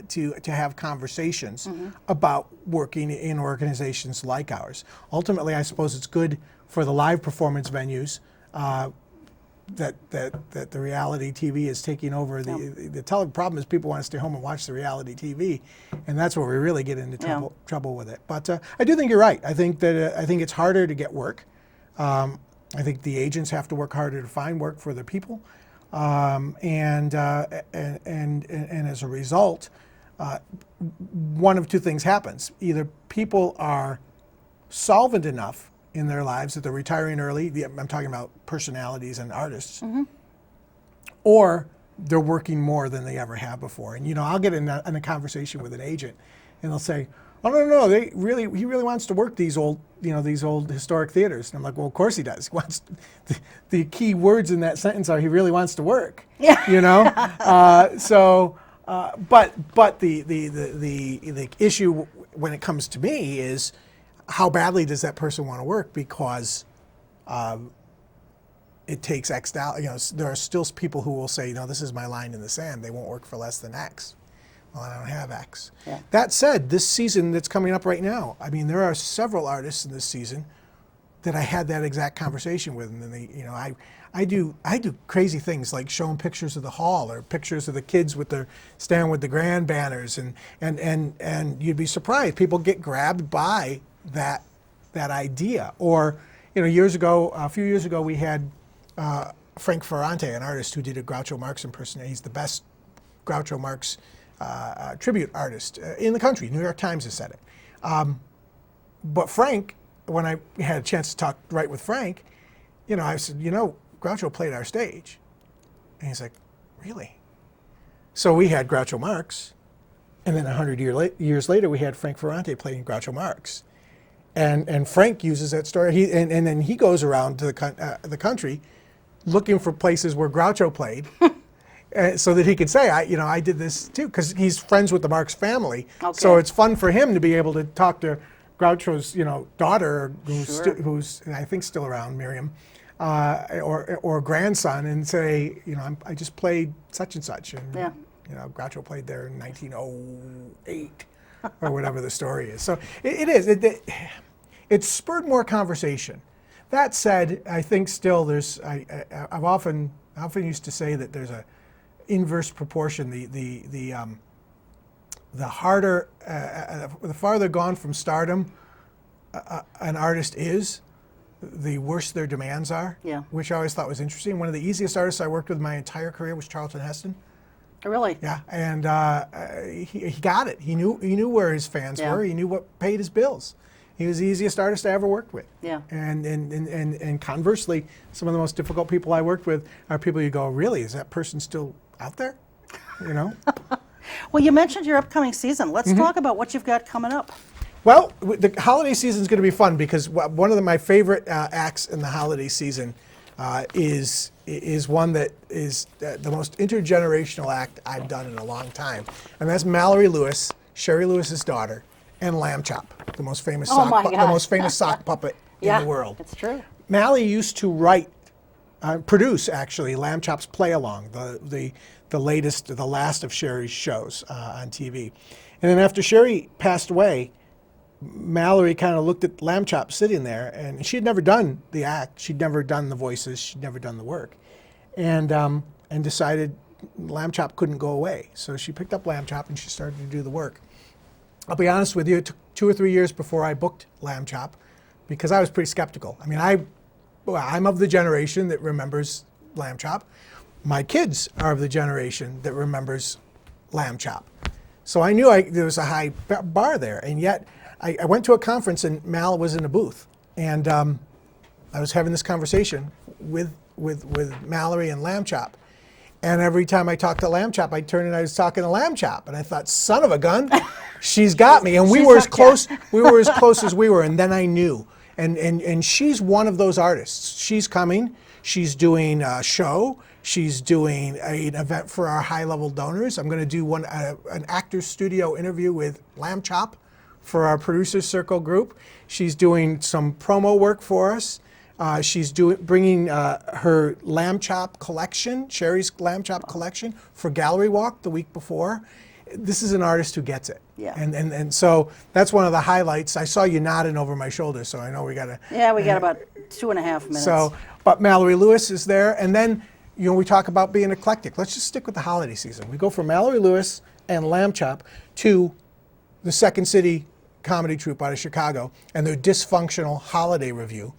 Speaker 6: to have conversations about working in organizations like ours. Ultimately, I suppose it's good for the live performance venues that the reality TV is taking over. The problem is people want to stay home and watch the reality TV, and that's where we really get into trouble with it. But I do think you're right. I think that I think it's harder to get work. I think the agents have to work harder to find work for their people, and as a result, one of two things happens: either people are solvent enough in their lives that they're retiring early. I'm talking about personalities and artists, or they're working more than they ever have before. And I'll get in a conversation with an agent, and they'll say, "Oh no, he really wants to work these old historic theaters." And I'm like, "Well, of course he does. He wants the key words in that sentence are he really wants to work." Yeah. But the issue when it comes to me is how badly does that person want to work, because it takes X dollars. There are still people who will say, "This is my line in the sand. They won't work for less than X." Well, I don't have X. Yeah. That said, this season that's coming up right now, I mean, there are several artists in this season that I had that exact conversation with, and then I do crazy things like show them pictures of the hall or pictures of the kids standing with the grand banners, and you'd be surprised people get grabbed by that idea. Or a few years ago, we had Frank Ferrante, an artist who did a Groucho Marx impersonation. He's the best Groucho Marx tribute artist in the country. New York Times has said it. But Frank, when I had a chance to write with Frank, I said, Groucho played our stage. And he's like, really? So we had Groucho Marx, and then 100 years later, we had Frank Ferrante playing Groucho Marx. And Frank uses that story, and then he goes around to the country looking for places where Groucho played, so that he could say, I did this too, because he's friends with the Marx family. Okay. So it's fun for him to be able to talk to Groucho's, daughter, who's I think still around, Miriam, or grandson, and say, I just played such and such, and Groucho played there in 1908, or whatever the story is. So it's spurred more conversation. That said, I think still there's I've often used to say that there's a inverse proportion. The farther gone from stardom an artist is, the worse their demands are. Yeah. Which I always thought was interesting. One of the easiest artists I worked with my entire career was Charlton Heston.
Speaker 2: Really?
Speaker 6: Yeah, and he got it. He knew where his fans were. He knew what paid his bills. He was the easiest artist I ever worked with. Yeah. And conversely, some of the most difficult people I worked with are people you go, really, is that person still out there?
Speaker 2: Well, you mentioned your upcoming season. Let's talk about what you've got coming up.
Speaker 6: Well, the holiday season is going to be fun, because one of my favorite acts in the holiday season is one that is the most intergenerational act I've done in a long time, and that's Mallory Lewis, Sherry Lewis's daughter, and Lamb Chop, the most famous sock puppet in the world.
Speaker 2: It's true.
Speaker 6: Mally used to produce actually Lamb Chop's Play Along, the last of Sherry's shows on TV, and then after Sherry passed away, Mallory kind of looked at Lamb Chop sitting there, and she had never done the act, she'd never done the voices, she'd never done the work, and decided Lamb Chop couldn't go away. So she picked up Lamb Chop and she started to do the work. I'll be honest with you, it took 2 or 3 years before I booked Lamb Chop, because I was pretty skeptical. I mean, I'm of the generation that remembers Lamb Chop. My kids are of the generation that remembers Lamb Chop. So I knew there was a high bar there, and yet I went to a conference and Mal was in a booth, and I was having this conversation with Mallory and Lamb Chop. And every time I talked to Lamb Chop, I'd turn and I was talking to Lamb Chop, and I thought, son of a gun, she's got me. And we were as close as we were, and then I knew. And she's one of those artists. She's coming. She's doing a show. She's doing an event for our high-level donors. I'm going to do an actor's studio interview with Lamb Chop for our Producers Circle group. She's doing some promo work for us. She's bringing her lamb chop collection, Sherry's lamb chop collection, for Gallery Walk the week before. This is an artist who gets it.
Speaker 2: Yeah.
Speaker 6: And so that's one of the highlights. I saw you nodding over my shoulder, so I know we got to...
Speaker 2: Yeah, we got about 2.5 minutes.
Speaker 6: So, but Mallory Lewis is there, and then, you know, we talk about being eclectic. Let's just stick with the holiday season. We go from Mallory Lewis and lamb chop to the Second City comedy troupe out of Chicago and their Dysfunctional Holiday Review.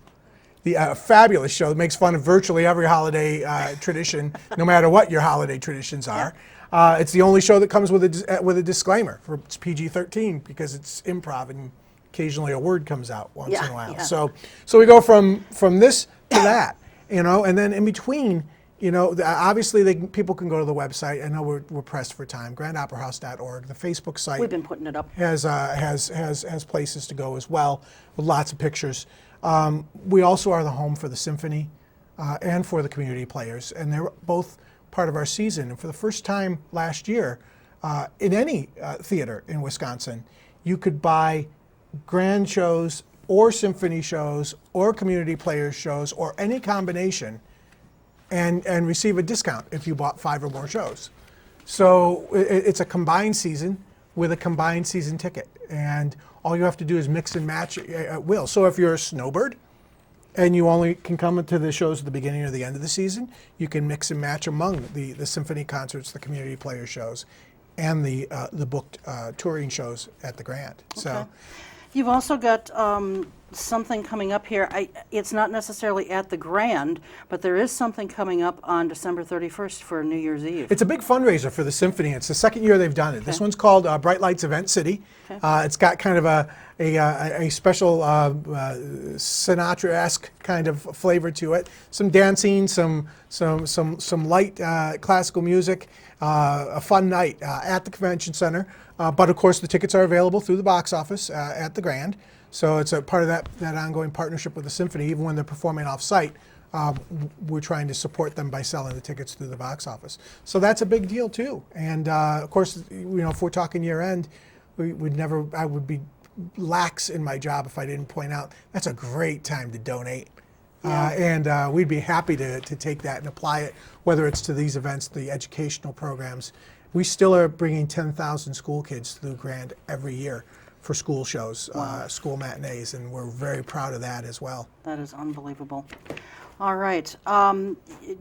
Speaker 6: The fabulous show that makes fun of virtually every holiday tradition, no matter what your holiday traditions are. It's the only show that comes with a disclaimer. It's PG-13 because it's improv and occasionally a word comes out once in a while.
Speaker 2: Yeah.
Speaker 6: So we go from this to that, you know, and then in between, you know, obviously people can go to the website. I know we're pressed for time. GrandOperaHouse.org. The Facebook site.
Speaker 2: We've been putting it up.
Speaker 6: Has places to go as well with lots of pictures. We also are the home for the symphony and for the community players, and they're both part of our season. And for the first time last year, in any theater in Wisconsin, you could buy grand shows or symphony shows or community players shows or any combination and receive a discount if you bought 5 or more shows. So it's a combined season with a combined season ticket. And all you have to do is mix and match at will. So if you're a snowbird and you only can come to the shows at the beginning or the end of the season, you can mix and match among the symphony concerts, the community player shows, and the booked touring shows at the Grand.
Speaker 2: Okay.
Speaker 6: So
Speaker 2: You've also got something coming up here. It's not necessarily at the Grand, but there is something coming up on December 31st for New Year's Eve.
Speaker 6: it's a big fundraiser for the symphony. It's the second year they've done it. This one's called Bright Lights Event City. It's got kind of a special Sinatra-esque kind of flavor to it. Some dancing, some light classical music, a fun night at the convention center. But of course, the tickets are available through the box office at the Grand. So it's a part of that ongoing partnership with the symphony. Even when they're performing off-site, we're trying to support them by selling the tickets through the box office. So that's a big deal too. And of course, you know, if we're talking year-end, I would be lax in my job if I didn't point out that's a great time to donate. And we'd be happy to take that and apply it, whether it's to these events, the educational programs. We still are bringing 10,000 school kids through Grand every year for school shows, school matinees, and we're very proud of that as well.
Speaker 2: That is unbelievable. All right.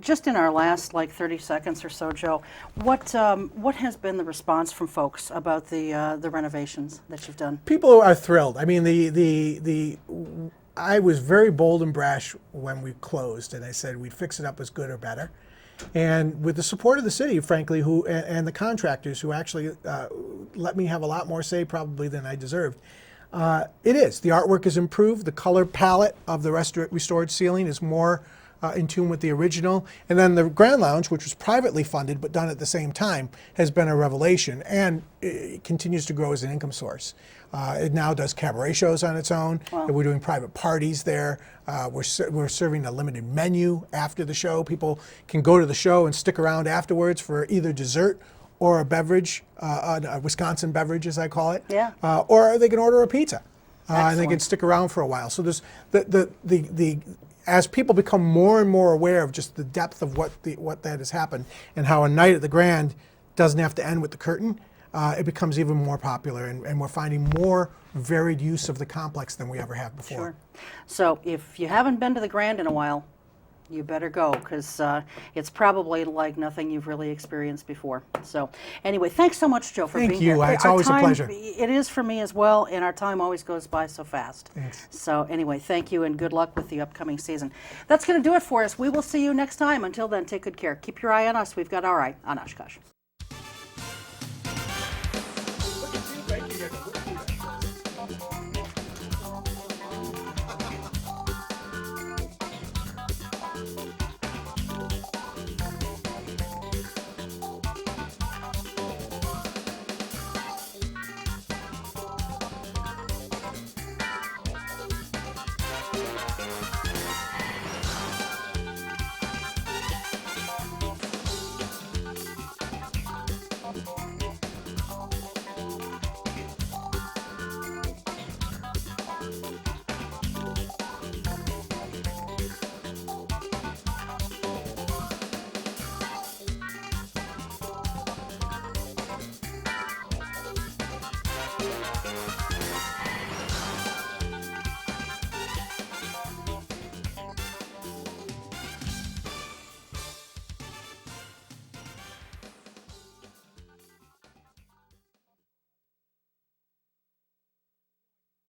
Speaker 2: Just in our last 30 seconds or so, Joe, what has been the response from folks about the renovations that you've done?
Speaker 6: People are thrilled. I mean, I was very bold and brash when we closed, and I said we'd fix it up as good or better. And with the support of the city, frankly, and the contractors who actually let me have a lot more say probably than I deserved, it is. The artwork is improved. The color palette of the restored ceiling is more in tune with the original. And then the Grand Lounge, which was privately funded but done at the same time, has been a revelation and it continues to grow as an income source. It now does cabaret shows on its own.
Speaker 2: Wow.
Speaker 6: We're doing private parties there. We're serving a limited menu after the show. People can go to the show and stick around afterwards for either dessert or a beverage, a Wisconsin beverage as I call it.
Speaker 2: Yeah.
Speaker 6: Or they can order a pizza. And they
Speaker 2: Excellent.
Speaker 6: can stick around for a while. So there's as people become more and more aware of just the depth of what that has happened and how a night at the Grand doesn't have to end with the curtain, it becomes even more popular, and we're finding more varied use of the complex than we ever have before.
Speaker 2: Sure. So if you haven't been to the Grand in a while, you better go, because it's probably like nothing you've really experienced before. So anyway, thanks so much, Joe, for being here.
Speaker 6: Thank you. It's
Speaker 2: Our
Speaker 6: always a
Speaker 2: time,
Speaker 6: pleasure.
Speaker 2: It is for me as well, and our time always goes by so fast.
Speaker 6: Thanks.
Speaker 2: So anyway, thank you, and good luck with the upcoming season. That's going to do it for us. We will see you next time. Until then, take good care. Keep your eye on us. We've got our eye on Oshkosh.